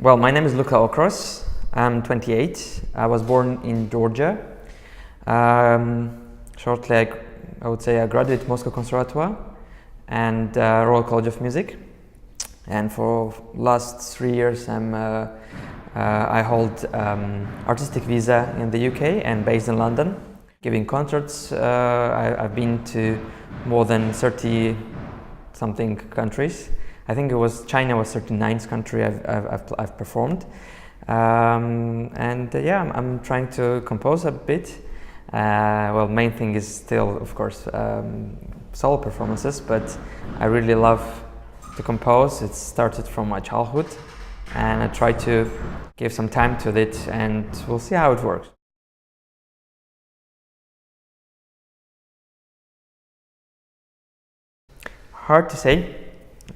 Well, my name is Luka Okros. I'm 28. I was born in Georgia. Shortly, I would say I graduated Moscow Conservatoire and Royal College of Music. And for last 3 years, I hold artistic visa in the UK and based in London, giving concerts. I've been to more than 30 something countries. I think China was 39th country I've performed. Yeah, I'm trying to compose a bit. Well, main thing is still, of course, solo performances, but I really love to compose. It started from my childhood, and I try to give some time to it, and we'll see how it works. Hard to say.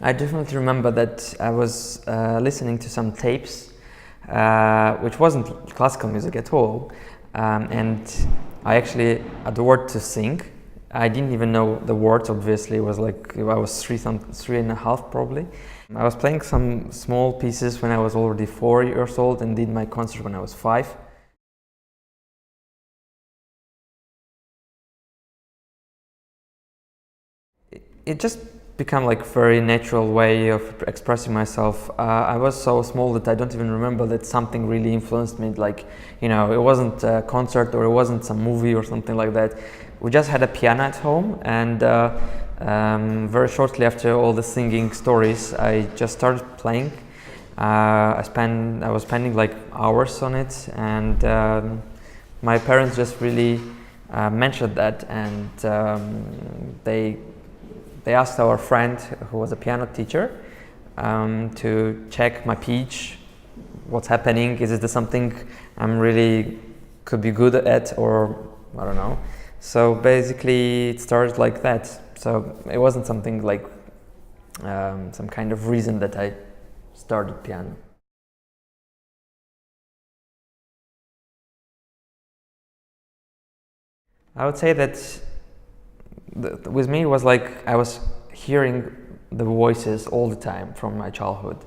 I definitely remember that I was listening to some tapes, which wasn't classical music at all, and I actually adored to sing. I didn't even know the words, obviously. It was like I was three and a half probably. I was playing some small pieces when I was already 4 years old and did my concert when I was 5. It just become like very natural way of expressing myself. I was so small that I don't even remember that something really influenced me. Like, you know, it wasn't a concert or it wasn't some movie or something like that. We just had a piano at home, and very shortly after all the singing stories, I just started playing. I was spending like hours on it, and my parents just really mentioned that, and they asked our friend, who was a piano teacher, to check my pitch, what's happening, is it something I'm really could be good at, or I don't know. So basically it started like that. So it wasn't something like some kind of reason that I started piano. I would say that with me it was like I was hearing the voices all the time from my childhood.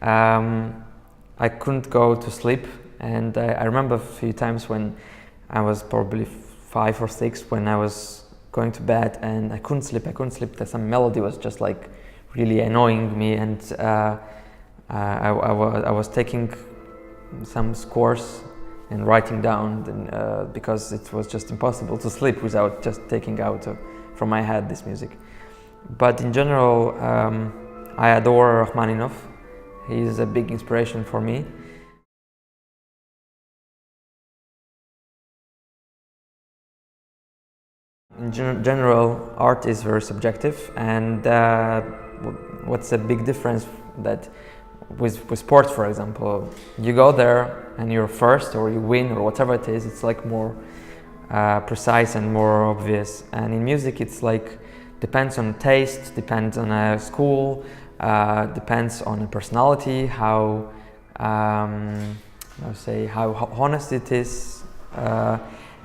I couldn't go to sleep, and I remember a few times when I was probably 5 or 6 when I was going to bed and I couldn't sleep. Some melody was just like really annoying me, and I was taking some scores and writing down, because it was just impossible to sleep without just taking out from my head this music. But in general, I adore Rachmaninoff. He's a big inspiration for me. In general, art is very subjective, and what's a big difference that with sports, for example, you go there and you're first or you win or whatever it is, it's like more precise and more obvious. And in music, it's like depends on taste, depends on a school, depends on a personality, how honest it is,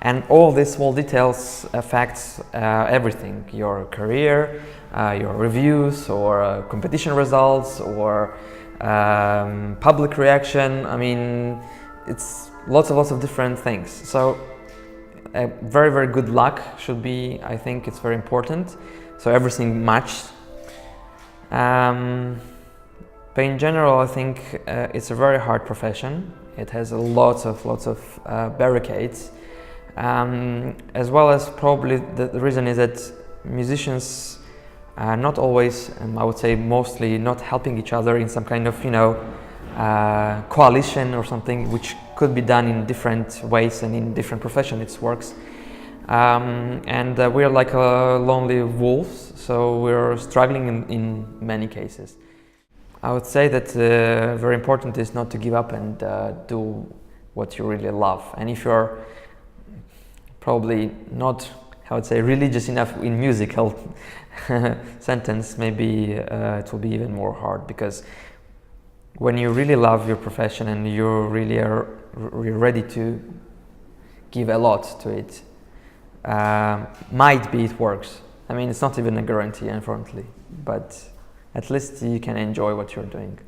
and all these small details affects everything: your career, your reviews, or competition results, or public reaction. I mean, it's lots of different things. So a very good luck should be, I think it's very important, so everything matched. But in general, I think it's a very hard profession. It has lots of barricades, as well as probably the reason is that musicians are not always, and I would say mostly, not helping each other in some kind of, coalition or something, which could be done in different ways and in different professions it works. We're like lonely wolves, so we're struggling in many cases. I would say that very important is not to give up and do what you really love. And if you're probably not, I would say, religious enough in musical sentence, maybe it will be even more hard, because when you really love your profession and you really are ready to give a lot to it, might be it works. I mean, it's not even a guarantee, unfortunately, but at least you can enjoy what you're doing.